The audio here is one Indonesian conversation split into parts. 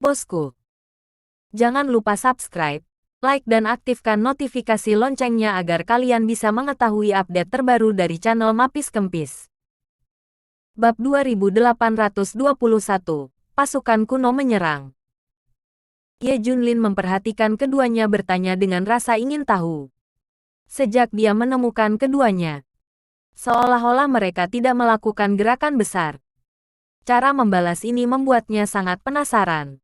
Bosku, jangan lupa subscribe, like dan aktifkan notifikasi loncengnya agar kalian bisa mengetahui update terbaru dari channel Mapis Kempis. Bab 2821, Pasukan Kuno Menyerang. Ye Junlin memperhatikan keduanya bertanya dengan rasa ingin tahu. Sejak dia menemukan keduanya, seolah-olah mereka tidak melakukan gerakan besar. Cara membalas ini membuatnya sangat penasaran.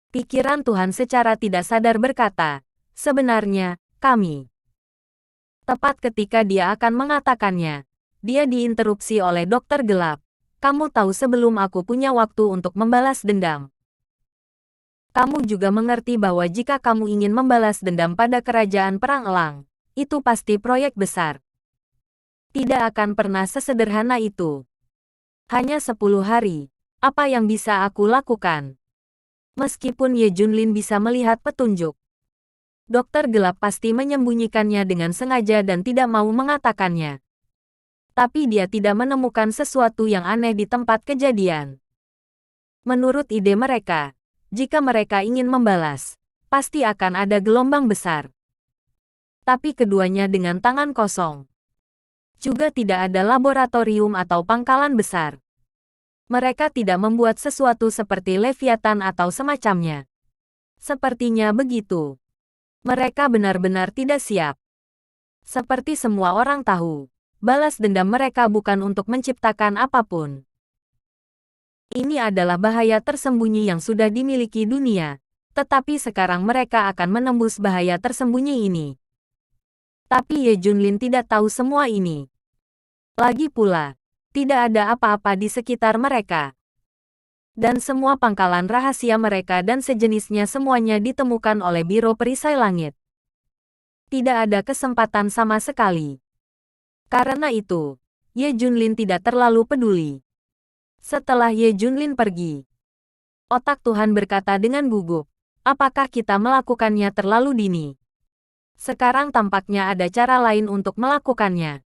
Pikiran Tuhan secara tidak sadar berkata, sebenarnya, kami. Tepat ketika dia akan mengatakannya, dia diinterupsi oleh Dokter Gelap. Kamu tahu sebelum aku punya waktu untuk membalas dendam. Kamu juga mengerti bahwa jika kamu ingin membalas dendam pada kerajaan Perang Elang, itu pasti proyek besar. Tidak akan pernah sesederhana itu. Hanya 10 hari, apa yang bisa aku lakukan? Meskipun Ye Junlin bisa melihat petunjuk, Dokter Gelap pasti menyembunyikannya dengan sengaja dan tidak mau mengatakannya. Tapi dia tidak menemukan sesuatu yang aneh di tempat kejadian. Menurut ide mereka, jika mereka ingin membalas, pasti akan ada gelombang besar. Tapi keduanya dengan tangan kosong. Juga tidak ada laboratorium atau pangkalan besar. Mereka tidak membuat sesuatu seperti Leviathan atau semacamnya. Sepertinya begitu. Mereka benar-benar tidak siap. Seperti semua orang tahu, balas dendam mereka bukan untuk menciptakan apapun. Ini adalah bahaya tersembunyi yang sudah dimiliki dunia, tetapi sekarang mereka akan menembus bahaya tersembunyi ini. Tapi Ye Junlin tidak tahu semua ini. Lagi pula, tidak ada apa-apa di sekitar mereka. Dan semua pangkalan rahasia mereka dan sejenisnya semuanya ditemukan oleh Biro Perisai Langit. Tidak ada kesempatan sama sekali. Karena itu, Ye Junlin tidak terlalu peduli. Setelah Ye Junlin pergi, otak Tuhan berkata dengan gugup, apakah kita melakukannya terlalu dini? Sekarang tampaknya ada cara lain untuk melakukannya.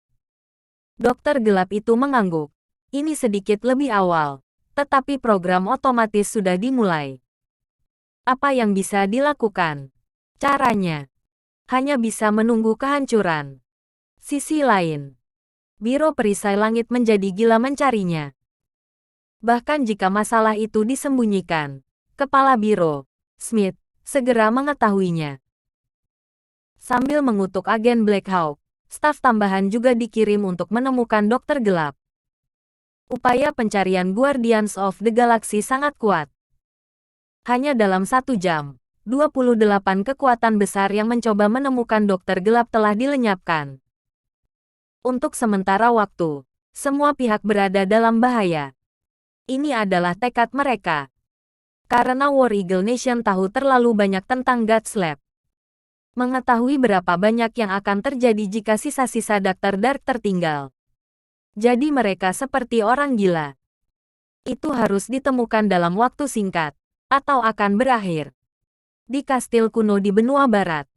Dokter Gelap itu mengangguk. Ini sedikit lebih awal, tetapi program otomatis sudah dimulai. Apa yang bisa dilakukan? Caranya hanya bisa menunggu kehancuran. Sisi lain, Biro Perisai Langit menjadi gila mencarinya. Bahkan jika masalah itu disembunyikan, Kepala Biro, Smith, segera mengetahuinya. Sambil mengutuk agen Black Hawk, staf tambahan juga dikirim untuk menemukan Dokter Gelap. Upaya pencarian Guardians of the Galaxy sangat kuat. Hanya dalam 1 jam, 28 kekuatan besar yang mencoba menemukan Dokter Gelap telah dilenyapkan. Untuk sementara waktu, semua pihak berada dalam bahaya. Ini adalah tekad mereka. Karena War Eagle Nation tahu terlalu banyak tentang God's Lab. Mengetahui berapa banyak yang akan terjadi jika sisa-sisa Dr. Dark tertinggal. Jadi mereka seperti orang gila. Itu harus ditemukan dalam waktu singkat, atau akan berakhir. Di kastil kuno di benua barat.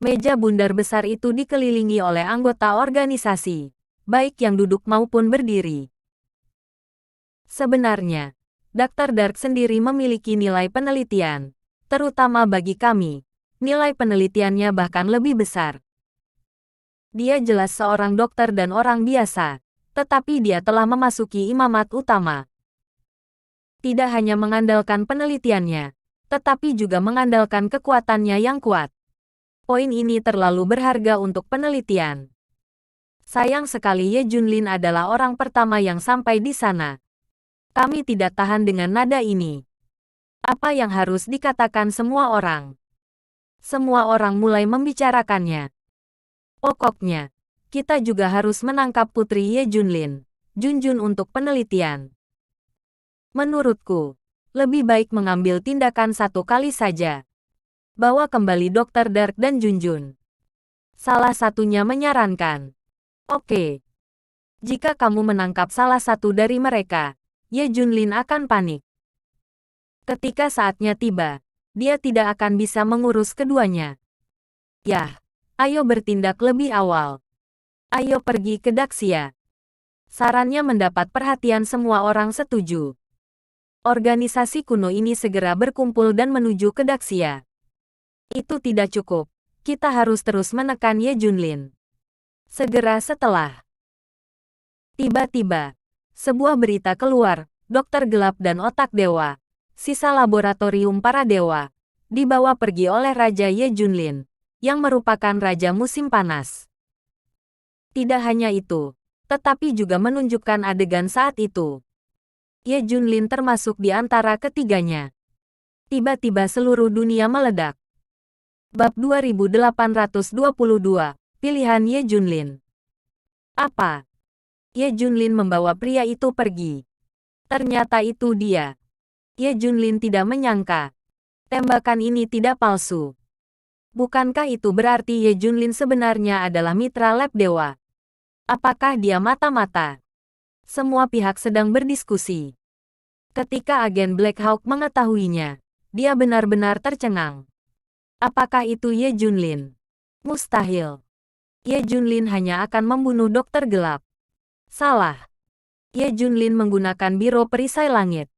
Meja bundar besar itu dikelilingi oleh anggota organisasi, baik yang duduk maupun berdiri. Sebenarnya, Dr. Dark sendiri memiliki nilai penelitian, terutama bagi kami. Nilai penelitiannya bahkan lebih besar. Dia jelas seorang dokter dan orang biasa, tetapi dia telah memasuki imamat utama. Tidak hanya mengandalkan penelitiannya, tetapi juga mengandalkan kekuatannya yang kuat. Poin ini terlalu berharga untuk penelitian. Sayang sekali Ye Junlin adalah orang pertama yang sampai di sana. Kami tidak tahan dengan nada ini. Apa yang harus dikatakan semua orang? Semua orang mulai membicarakannya. Pokoknya, kita juga harus menangkap Putri Ye Junlin, Junjun untuk penelitian. Menurutku, lebih baik mengambil tindakan satu kali saja. Bawa kembali Dokter Dark dan Junjun. Salah satunya menyarankan. Oke. Jika kamu menangkap salah satu dari mereka, Ye Junlin akan panik. Ketika saatnya tiba, dia tidak akan bisa mengurus keduanya. Yah, ayo bertindak lebih awal. Ayo pergi ke Daxia. Sarannya mendapat perhatian semua orang setuju. Organisasi kuno ini segera berkumpul dan menuju ke Daxia. Itu tidak cukup. Kita harus terus menekan Ye Junlin. Segera setelah. Tiba-tiba, sebuah berita keluar, Dokter Gelap dan Otak Dewa, sisa laboratorium para dewa, dibawa pergi oleh Raja Ye Junlin, yang merupakan Raja Musim Panas. Tidak hanya itu, tetapi juga menunjukkan adegan saat itu. Ye Junlin termasuk di antara ketiganya. Tiba-tiba seluruh dunia meledak. Bab 2822, Pilihan Ye Junlin. Apa? Ye Junlin membawa pria itu pergi. Ternyata itu dia. Ye Junlin tidak menyangka. Tembakan ini tidak palsu. Bukankah itu berarti Ye Junlin sebenarnya adalah mitra lab dewa? Apakah dia mata-mata? Semua pihak sedang berdiskusi. Ketika agen Black Hawk mengetahuinya, dia benar-benar tercengang. Apakah itu Ye Junlin? Mustahil. Ye Junlin hanya akan membunuh Dokter Gelap. Salah. Ye Junlin menggunakan biro perisai langit.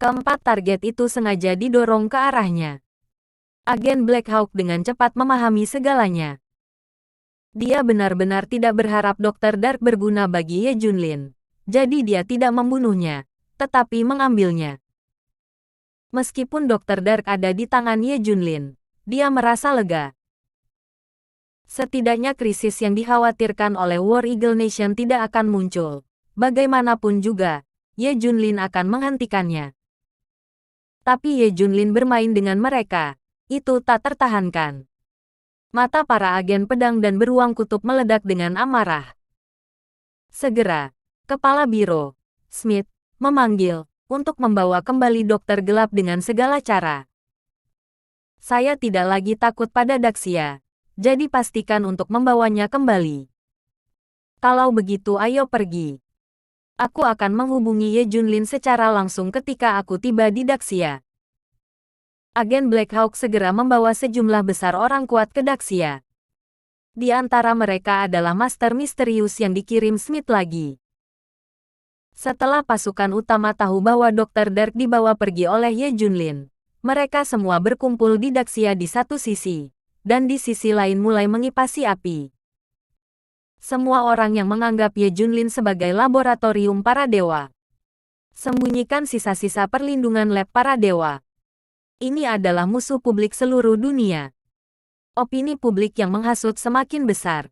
Keempat target itu sengaja didorong ke arahnya. Agen Black Hawk dengan cepat memahami segalanya. Dia benar-benar tidak berharap Dr. Dark berguna bagi Ye Junlin. Jadi dia tidak membunuhnya, tetapi mengambilnya. Meskipun Dr. Dark ada di tangan Ye Junlin, dia merasa lega. Setidaknya krisis yang dikhawatirkan oleh War Eagle Nation tidak akan muncul. Bagaimanapun juga, Ye Junlin akan menghentikannya. Tapi Ye Junlin bermain dengan mereka. Itu tak tertahankan. Mata para agen pedang dan beruang kutub meledak dengan amarah. Segera, Kepala Biro, Smith, memanggil untuk membawa kembali Dokter Gelap dengan segala cara. Saya tidak lagi takut pada Daxia, jadi pastikan untuk membawanya kembali. Kalau begitu ayo pergi. Aku akan menghubungi Ye Junlin secara langsung ketika aku tiba di Daxia. Agen Black Hawk segera membawa sejumlah besar orang kuat ke Daxia. Di antara mereka adalah Master Misterius yang dikirim Smith lagi. Setelah pasukan utama tahu bahwa Dr. Dark dibawa pergi oleh Ye Junlin, mereka semua berkumpul di Daxia di satu sisi, dan di sisi lain mulai mengipasi api. Semua orang yang menganggap Ye Junlin sebagai laboratorium para dewa. Sembunyikan sisa-sisa perlindungan lab para dewa. Ini adalah musuh publik seluruh dunia. Opini publik yang menghasut semakin besar.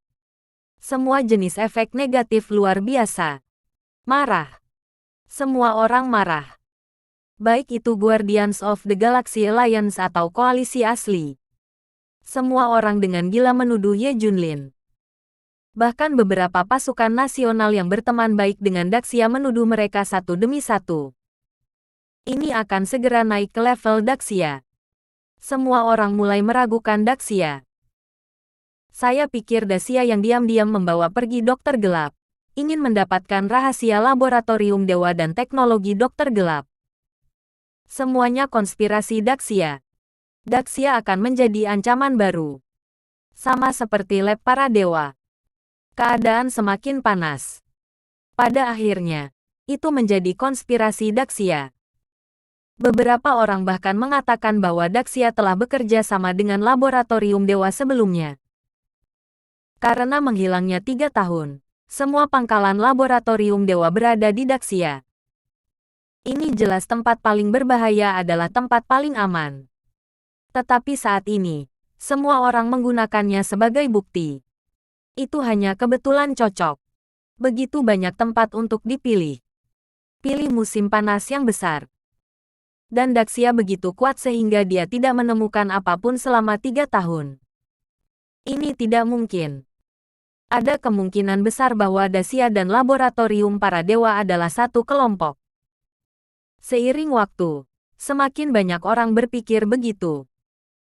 Semua jenis efek negatif luar biasa. Marah. Semua orang marah. Baik itu Guardians of the Galaxy Alliance atau koalisi asli. Semua orang dengan gila menuduh Ye Junlin. Bahkan beberapa pasukan nasional yang berteman baik dengan Daxia menuduh mereka satu demi satu. Ini akan segera naik ke level Daxia. Semua orang mulai meragukan Daxia. Saya pikir Daxia yang diam-diam membawa pergi Dokter Gelap ingin mendapatkan rahasia laboratorium dewa dan teknologi Dokter Gelap. Semuanya konspirasi Daxia. Daxia akan menjadi ancaman baru. Sama seperti lab para dewa. Keadaan semakin panas. Pada akhirnya, itu menjadi konspirasi Daxia. Beberapa orang bahkan mengatakan bahwa Daxia telah bekerja sama dengan laboratorium dewa sebelumnya. Karena menghilangnya 3 tahun, semua pangkalan laboratorium dewa berada di Daxia. Ini jelas tempat paling berbahaya adalah tempat paling aman. Tetapi saat ini, semua orang menggunakannya sebagai bukti. Itu hanya kebetulan cocok. Begitu banyak tempat untuk dipilih. Pilih musim panas yang besar. Dan Daxia begitu kuat sehingga dia tidak menemukan apapun selama 3 tahun. Ini tidak mungkin. Ada kemungkinan besar bahwa Daxia dan laboratorium para dewa adalah satu kelompok. Seiring waktu, semakin banyak orang berpikir begitu.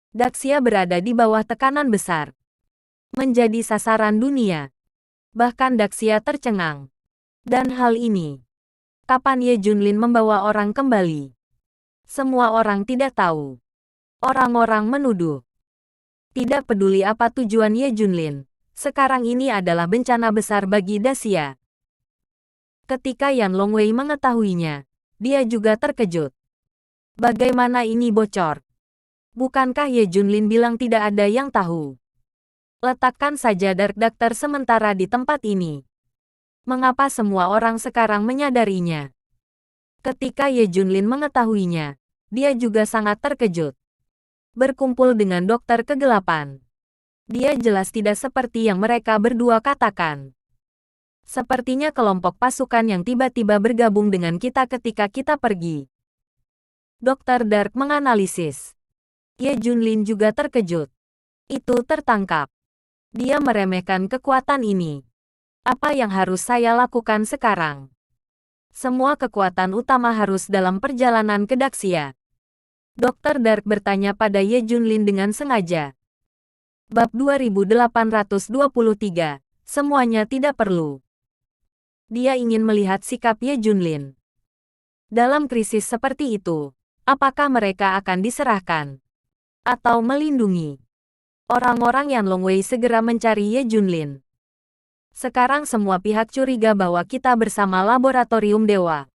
Daxia berada di bawah tekanan besar. Menjadi sasaran dunia. Bahkan Daxia tercengang. Dan hal ini. Kapan Ye Junlin membawa orang kembali? Semua orang tidak tahu. Orang-orang menuduh. Tidak peduli apa tujuan Ye Junlin. Sekarang ini adalah bencana besar bagi Daxia. Ketika Yan Longwei mengetahuinya, dia juga terkejut. Bagaimana ini bocor? Bukankah Ye Junlin bilang tidak ada yang tahu? Letakkan saja Dark Doctor sementara di tempat ini. Mengapa semua orang sekarang menyadarinya? Ketika Ye Junlin mengetahuinya, dia juga sangat terkejut. Berkumpul dengan dokter kegelapan. Dia jelas tidak seperti yang mereka berdua katakan. Sepertinya kelompok pasukan yang tiba-tiba bergabung dengan kita ketika kita pergi. Dokter Dark menganalisis. Ye Junlin juga terkejut. Itu tertangkap. Dia meremehkan kekuatan ini. Apa yang harus saya lakukan sekarang? Semua kekuatan utama harus dalam perjalanan ke Daxia. Dokter Dark bertanya pada Ye Junlin dengan sengaja. Bab 2823. Semuanya tidak perlu. Dia ingin melihat sikap Ye Junlin. Dalam krisis seperti itu, apakah mereka akan diserahkan? Atau melindungi? Orang-orang Yanlong Wei segera mencari Ye Junlin. Sekarang semua pihak curiga bahwa kita bersama Laboratorium Dewa.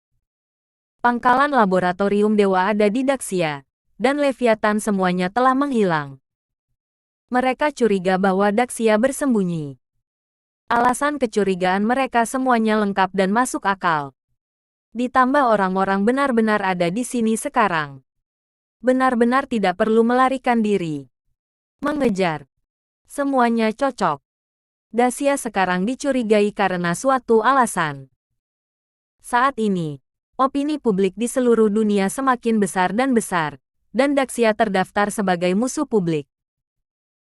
Pangkalan Laboratorium Dewa ada di Daxia, dan Leviathan semuanya telah menghilang. Mereka curiga bahwa Daxia bersembunyi. Alasan kecurigaan mereka semuanya lengkap dan masuk akal. Ditambah orang-orang benar-benar ada di sini sekarang. Benar-benar tidak perlu melarikan diri. Mengejar. Semuanya cocok. Daxia sekarang dicurigai karena suatu alasan. Saat ini, opini publik di seluruh dunia semakin besar, dan Daxia terdaftar sebagai musuh publik.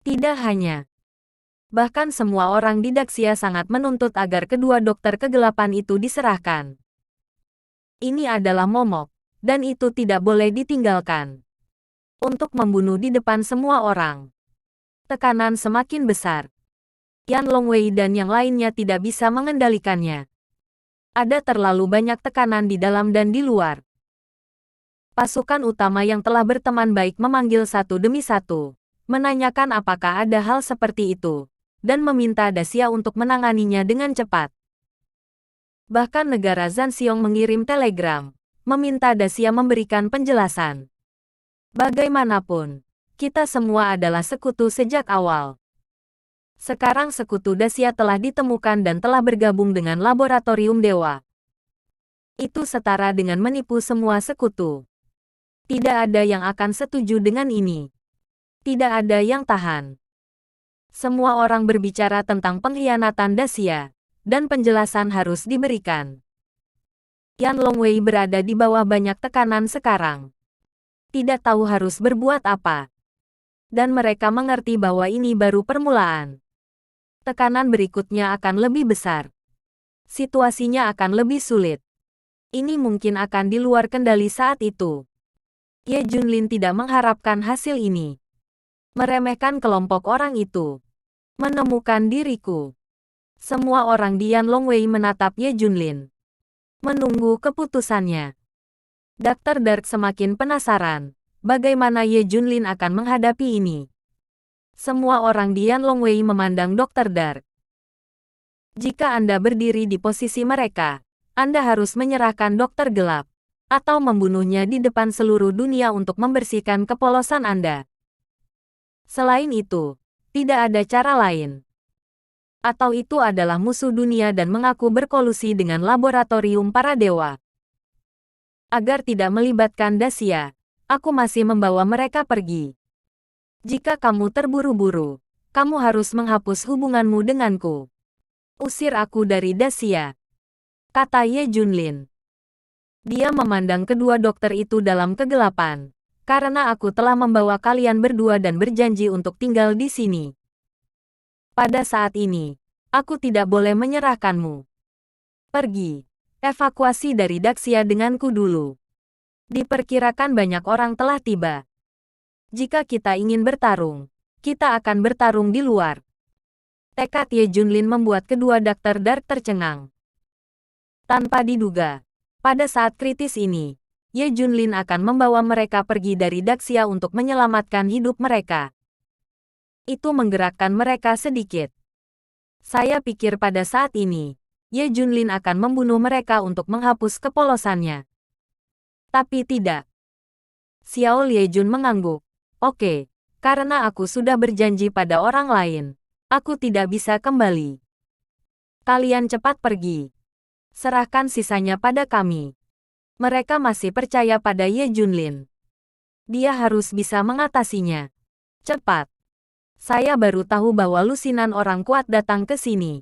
Tidak hanya. Bahkan semua orang di Daxia sangat menuntut agar kedua dokter kegelapan itu diserahkan. Ini adalah momok, dan itu tidak boleh ditinggalkan. Untuk membunuh di depan semua orang. Tekanan semakin besar. Yanlong Wei dan yang lainnya tidak bisa mengendalikannya. Ada terlalu banyak tekanan di dalam dan di luar. Pasukan utama yang telah berteman baik memanggil satu demi satu, menanyakan apakah ada hal seperti itu, dan meminta Daxia untuk menanganinya dengan cepat. Bahkan negara Zanxiong mengirim telegram, meminta Daxia memberikan penjelasan. Bagaimanapun, kita semua adalah sekutu sejak awal. Sekarang sekutu Daxia telah ditemukan dan telah bergabung dengan Laboratorium Dewa. Itu setara dengan menipu semua sekutu. Tidak ada yang akan setuju dengan ini. Tidak ada yang tahan. Semua orang berbicara tentang pengkhianatan Daxia, dan penjelasan harus diberikan. Yanlong Wei berada di bawah banyak tekanan sekarang. Tidak tahu harus berbuat apa. Dan mereka mengerti bahwa ini baru permulaan. Tekanan berikutnya akan lebih besar. Situasinya akan lebih sulit. Ini mungkin akan di luar kendali saat itu. Ye Junlin tidak mengharapkan hasil ini. Meremehkan kelompok orang itu. Menemukan diriku. Semua orang di Yanlong Wei menatap Ye Junlin. Menunggu keputusannya. Dr. Dark semakin penasaran, bagaimana Ye Junlin akan menghadapi ini. Semua orang di Yanlong Wei memandang Dr. Dark. Jika Anda berdiri di posisi mereka, Anda harus menyerahkan Dokter Gelap, atau membunuhnya di depan seluruh dunia untuk membersihkan kepolosan Anda. Selain itu, tidak ada cara lain. Atau itu adalah musuh dunia dan mengaku berkolusi dengan laboratorium para dewa. Agar tidak melibatkan Daxia, aku masih membawa mereka pergi. Jika kamu terburu-buru, kamu harus menghapus hubunganmu denganku. Usir aku dari Daxia, kata Ye Junlin. Dia memandang kedua dokter itu dalam kegelapan, karena aku telah membawa kalian berdua dan berjanji untuk tinggal di sini. Pada saat ini, aku tidak boleh menyerahkanmu. Pergi. Evakuasi dari Daxia denganku dulu. Diperkirakan banyak orang telah tiba. Jika kita ingin bertarung, kita akan bertarung di luar. Tekad Ye Junlin membuat kedua Dr. Dark tercengang. Tanpa diduga, pada saat kritis ini, Ye Junlin akan membawa mereka pergi dari Daxia untuk menyelamatkan hidup mereka. Itu menggerakkan mereka sedikit. Saya pikir pada saat ini, Ye Junlin akan membunuh mereka untuk menghapus kepolosannya. Tapi tidak. Xiao Liejun mengangguk. Oke, karena aku sudah berjanji pada orang lain. Aku tidak bisa kembali. Kalian cepat pergi. Serahkan sisanya pada kami. Mereka masih percaya pada Ye Junlin. Dia harus bisa mengatasinya. Cepat. Saya baru tahu bahwa lusinan orang kuat datang ke sini.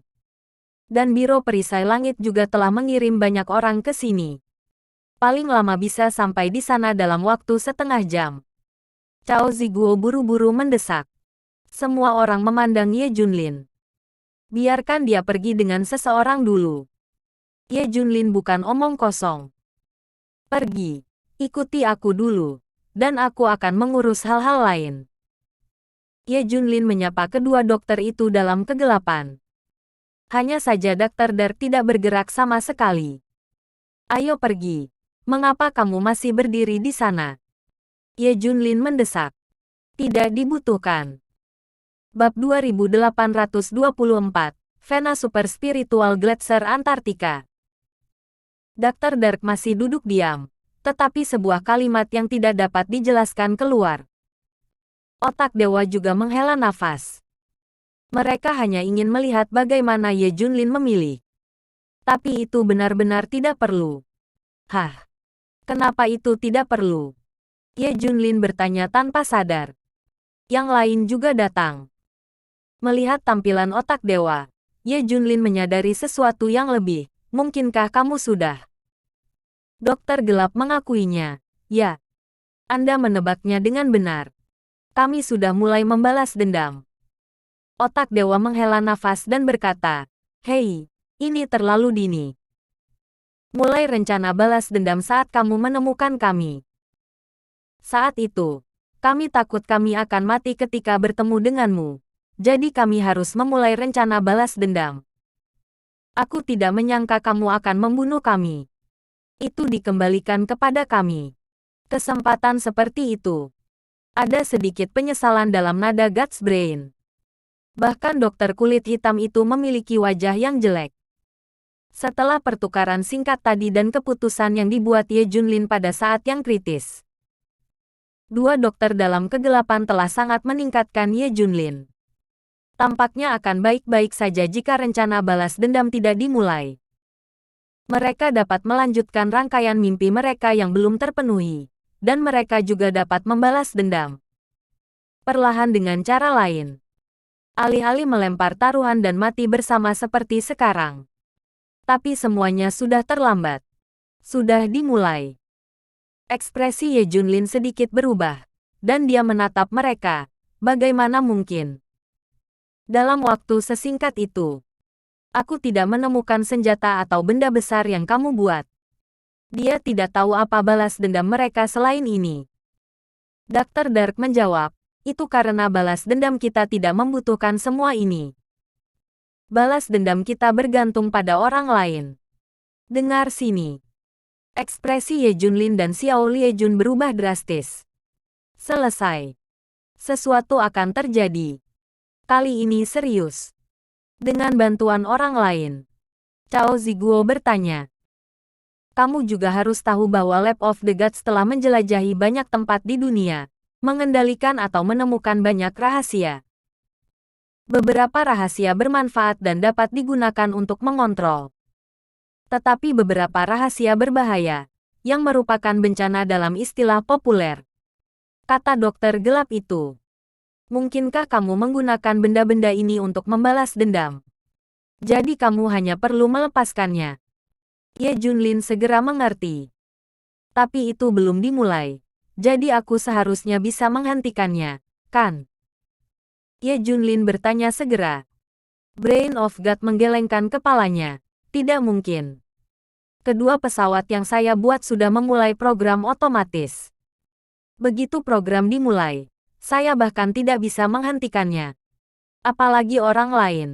Dan Biro Perisai Langit juga telah mengirim banyak orang ke sini. Paling lama bisa sampai di sana dalam waktu setengah jam. Cao Ziguo buru-buru mendesak. Semua orang memandang Ye Junlin. Biarkan dia pergi dengan seseorang dulu. Ye Junlin bukan omong kosong. Pergi. Ikuti aku dulu. Dan aku akan mengurus hal-hal lain. Ye Junlin menyapa kedua dokter itu dalam kegelapan. Hanya saja Dr. Dark tidak bergerak sama sekali. Ayo pergi. Mengapa kamu masih berdiri di sana? Ye Junlin mendesak. Tidak dibutuhkan. Bab 2824, Vena Super Spiritual Gletser Antartika. Dr. Dark masih duduk diam, tetapi sebuah kalimat yang tidak dapat dijelaskan keluar. Otak dewa juga menghela nafas. Mereka hanya ingin melihat bagaimana Ye Junlin memilih. Tapi itu benar-benar tidak perlu. Hah? Kenapa itu tidak perlu? Ye Junlin bertanya tanpa sadar. Yang lain juga datang. Melihat tampilan otak dewa, Ye Junlin menyadari sesuatu yang lebih. Mungkinkah kamu sudah? Dokter gelap mengakuinya. Ya. Anda menebaknya dengan benar. Kami sudah mulai membalas dendam. Otak dewa menghela nafas dan berkata, Hei, ini terlalu dini. Mulai rencana balas dendam saat kamu menemukan kami. Saat itu, kami takut kami akan mati ketika bertemu denganmu. Jadi kami harus memulai rencana balas dendam. Aku tidak menyangka kamu akan membunuh kami. Itu dikembalikan kepada kami. Kesempatan seperti itu. Ada sedikit penyesalan dalam nada God's Brain. Bahkan dokter kulit hitam itu memiliki wajah yang jelek. Setelah pertukaran singkat tadi dan keputusan yang dibuat Ye Junlin pada saat yang kritis. Dua dokter dalam kegelapan telah sangat meningkatkan Ye Junlin. Tampaknya akan baik-baik saja jika rencana balas dendam tidak dimulai. Mereka dapat melanjutkan rangkaian mimpi mereka yang belum terpenuhi. Dan mereka juga dapat membalas dendam. Perlahan dengan cara lain. Alih-alih melempar taruhan dan mati bersama seperti sekarang. Tapi semuanya sudah terlambat. Sudah dimulai. Ekspresi Ye Junlin sedikit berubah. Dan dia menatap mereka. Bagaimana mungkin? Dalam waktu sesingkat itu. Aku tidak menemukan senjata atau benda besar yang kamu buat. Dia tidak tahu apa balas dendam mereka selain ini. Dr. Dark menjawab. Itu karena balas dendam kita tidak membutuhkan semua ini. Balas dendam kita bergantung pada orang lain. Dengar sini. Ekspresi Ye Junlin dan Xiao Liejun berubah drastis. Selesai. Sesuatu akan terjadi. Kali ini serius. Dengan bantuan orang lain. Cao Ziguo bertanya. Kamu juga harus tahu bahwa Lab of the Gods telah menjelajahi banyak tempat di dunia. Mengendalikan atau menemukan banyak rahasia. Beberapa rahasia bermanfaat dan dapat digunakan untuk mengontrol. Tetapi beberapa rahasia berbahaya, yang merupakan bencana dalam istilah populer. Kata dokter gelap itu. Mungkinkah kamu menggunakan benda-benda ini untuk membalas dendam? Jadi kamu hanya perlu melepaskannya. Ye Junlin segera mengerti. Tapi itu belum dimulai. Jadi aku seharusnya bisa menghentikannya, kan? Ye Junlin bertanya segera. Brain of God menggelengkan kepalanya. Tidak mungkin. Kedua pesawat yang saya buat sudah memulai program otomatis. Begitu program dimulai, saya bahkan tidak bisa menghentikannya. Apalagi orang lain.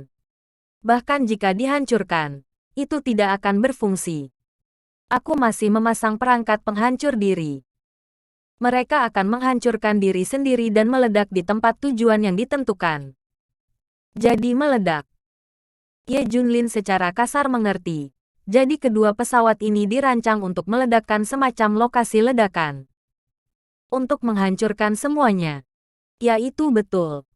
Bahkan jika dihancurkan, itu tidak akan berfungsi. Aku masih memasang perangkat penghancur diri. Mereka akan menghancurkan diri sendiri dan meledak di tempat tujuan yang ditentukan. Jadi meledak. Ye Junlin secara kasar mengerti. Jadi kedua pesawat ini dirancang untuk meledakkan semacam lokasi ledakan. Untuk menghancurkan semuanya. Ya itu betul.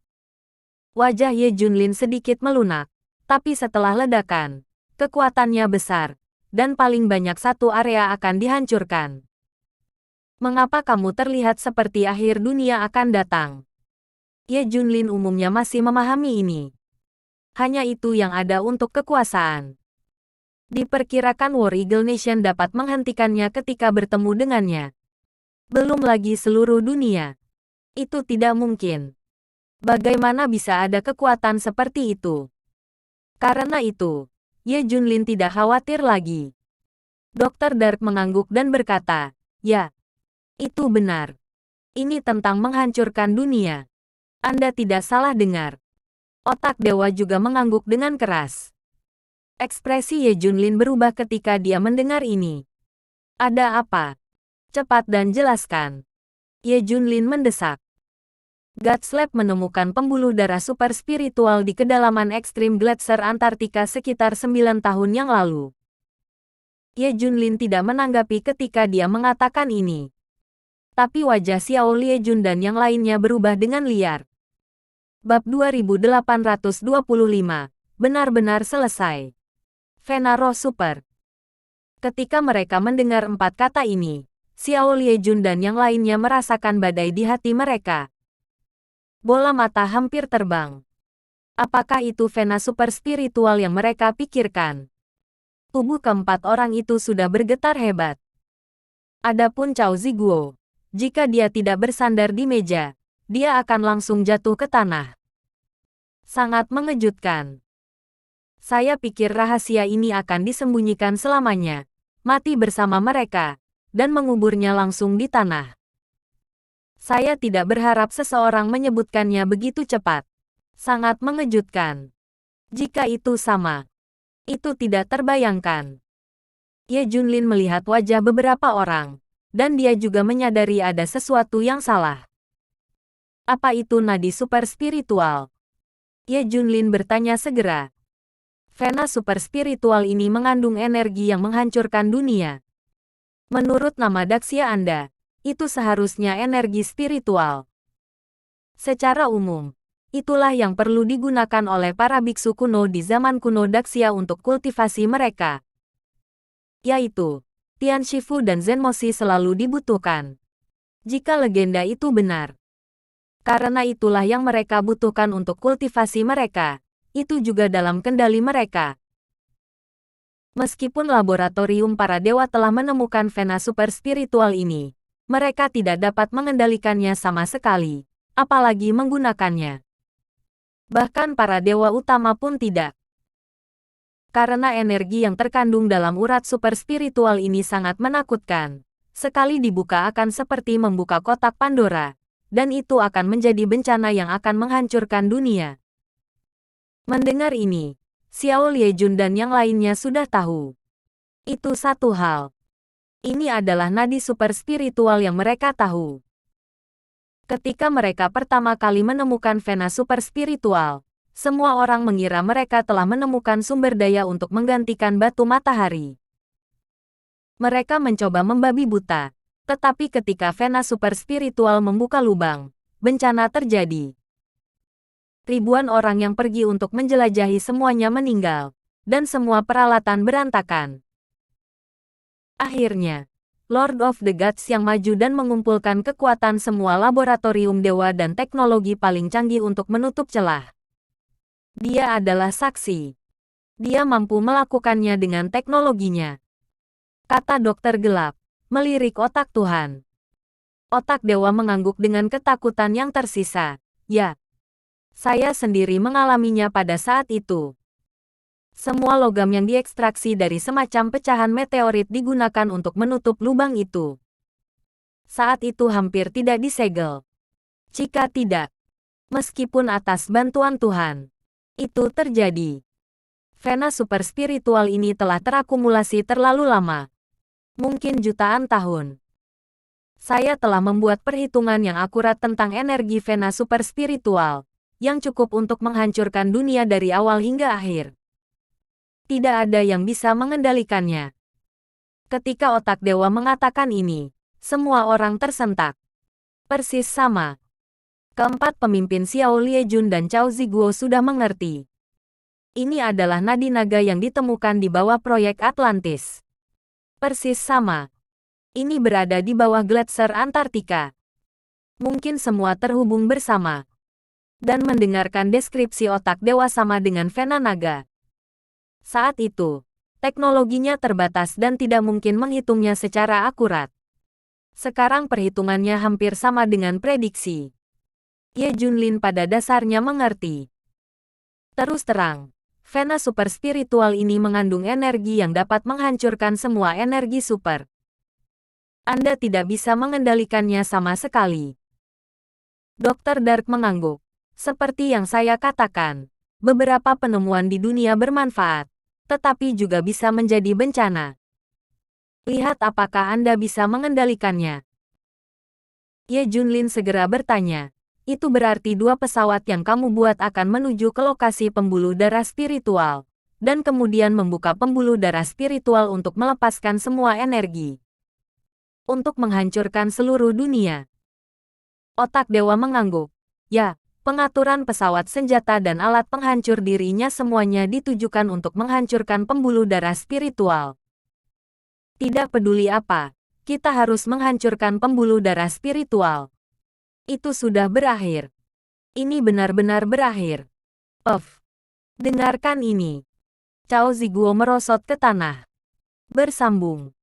Wajah Ye Junlin sedikit melunak. Tapi setelah ledakan, kekuatannya besar. Dan paling banyak satu area akan dihancurkan. Mengapa kamu terlihat seperti akhir dunia akan datang? Ye Junlin umumnya masih memahami ini. Hanya itu yang ada untuk kekuasaan. Diperkirakan War Eagle Nation dapat menghentikannya ketika bertemu dengannya. Belum lagi seluruh dunia. Itu tidak mungkin. Bagaimana bisa ada kekuatan seperti itu? Karena itu, Ye Junlin tidak khawatir lagi. Dr. Dark mengangguk dan berkata, ya, itu benar. Ini tentang menghancurkan dunia. Anda tidak salah dengar. Otak dewa juga mengangguk dengan keras. Ekspresi Ye Junlin berubah ketika dia mendengar ini. Ada apa? Cepat dan jelaskan. Ye Junlin mendesak. Guts Lab menemukan pembuluh darah super spiritual di kedalaman ekstrim Gletser Antartika sekitar 9 tahun yang lalu. Ye Junlin tidak menanggapi ketika dia mengatakan ini. Tapi wajah Xiao Liejun dan yang lainnya berubah dengan liar. Bab 2825. Benar-benar selesai. Vena Roh Super. Ketika mereka mendengar 4 kata ini, Xiao Liejun dan yang lainnya merasakan badai di hati mereka. Bola mata hampir terbang. Apakah itu Vena super spiritual yang mereka pikirkan? Tubuh keempat orang itu sudah bergetar hebat. Adapun Cao Ziguo, jika dia tidak bersandar di meja, dia akan langsung jatuh ke tanah. Sangat mengejutkan. Saya pikir rahasia ini akan disembunyikan selamanya, mati bersama mereka, dan menguburnya langsung di tanah. Saya tidak berharap seseorang menyebutkannya begitu cepat. Sangat mengejutkan. Jika itu sama, itu tidak terbayangkan. Ye Junlin melihat wajah beberapa orang, dan dia juga menyadari ada sesuatu yang salah. Apa itu nadi super spiritual? Ye Junlin bertanya segera. Vena super spiritual ini mengandung energi yang menghancurkan dunia. Menurut nama Daxia Anda, itu seharusnya energi spiritual. Secara umum, itulah yang perlu digunakan oleh para biksu kuno di zaman kuno Daxia untuk kultivasi mereka. Yaitu, Tian Shifu dan Zenmoshi selalu dibutuhkan. Jika legenda itu benar. Karena itulah yang mereka butuhkan untuk kultivasi mereka. Itu juga dalam kendali mereka. Meskipun laboratorium para dewa telah menemukan Vena super spiritual ini, mereka tidak dapat mengendalikannya sama sekali, apalagi menggunakannya. Bahkan para dewa utama pun tidak. Karena energi yang terkandung dalam urat super spiritual ini sangat menakutkan. Sekali dibuka akan seperti membuka kotak Pandora, dan itu akan menjadi bencana yang akan menghancurkan dunia. Mendengar ini, Xiao Liejun dan yang lainnya sudah tahu. Itu satu hal. Ini adalah nadi super spiritual yang mereka tahu. Ketika mereka pertama kali menemukan Vena super spiritual, semua orang mengira mereka telah menemukan sumber daya untuk menggantikan batu matahari. Mereka mencoba membabi buta, tetapi ketika Vena super spiritual membuka lubang, bencana terjadi. Ribuan orang yang pergi untuk menjelajahi semuanya meninggal, dan semua peralatan berantakan. Akhirnya, Lord of the Gods yang maju dan mengumpulkan kekuatan semua laboratorium dewa dan teknologi paling canggih untuk menutup celah. Dia adalah saksi. Dia mampu melakukannya dengan teknologinya. Kata dokter gelap, melirik otak Tuhan. Otak dewa mengangguk dengan ketakutan yang tersisa. Ya. Saya sendiri mengalaminya pada saat itu. Semua logam yang diekstraksi dari semacam pecahan meteorit digunakan untuk menutup lubang itu. Saat itu hampir tidak disegel. Jika tidak, meskipun atas bantuan Tuhan, itu terjadi. Vena super spiritual ini telah terakumulasi terlalu lama. Mungkin jutaan tahun. Saya telah membuat perhitungan yang akurat tentang energi Vena super spiritual, yang cukup untuk menghancurkan dunia dari awal hingga akhir. Tidak ada yang bisa mengendalikannya. Ketika otak dewa mengatakan ini, semua orang tersentak. Persis sama. Keempat pemimpin Xiao Liejun dan Cao Ziguo sudah mengerti. Ini adalah nadi naga yang ditemukan di bawah proyek Atlantis. Persis sama. Ini berada di bawah gletser Antartika. Mungkin semua terhubung bersama. Dan mendengarkan deskripsi otak dewa sama dengan vena naga. Saat itu, teknologinya terbatas dan tidak mungkin menghitungnya secara akurat. Sekarang perhitungannya hampir sama dengan prediksi. Ye Junlin pada dasarnya mengerti. Terus terang, vena super spiritual ini mengandung energi yang dapat menghancurkan semua energi super. Anda tidak bisa mengendalikannya sama sekali. Dr. Dark mengangguk. Seperti yang saya katakan, beberapa penemuan di dunia bermanfaat, tetapi juga bisa menjadi bencana. Lihat apakah Anda bisa mengendalikannya. Ye Junlin segera bertanya, itu berarti 2 pesawat yang kamu buat akan menuju ke lokasi pembuluh darah spiritual, dan kemudian membuka pembuluh darah spiritual untuk melepaskan semua energi. Untuk menghancurkan seluruh dunia. Otak dewa mengangguk. Ya, pengaturan pesawat senjata dan alat penghancur dirinya semuanya ditujukan untuk menghancurkan pembuluh darah spiritual. Tidak peduli apa, kita harus menghancurkan pembuluh darah spiritual. Itu sudah berakhir. Ini benar-benar berakhir. Dengarkan ini. Cao Ziguo merosot ke tanah. Bersambung.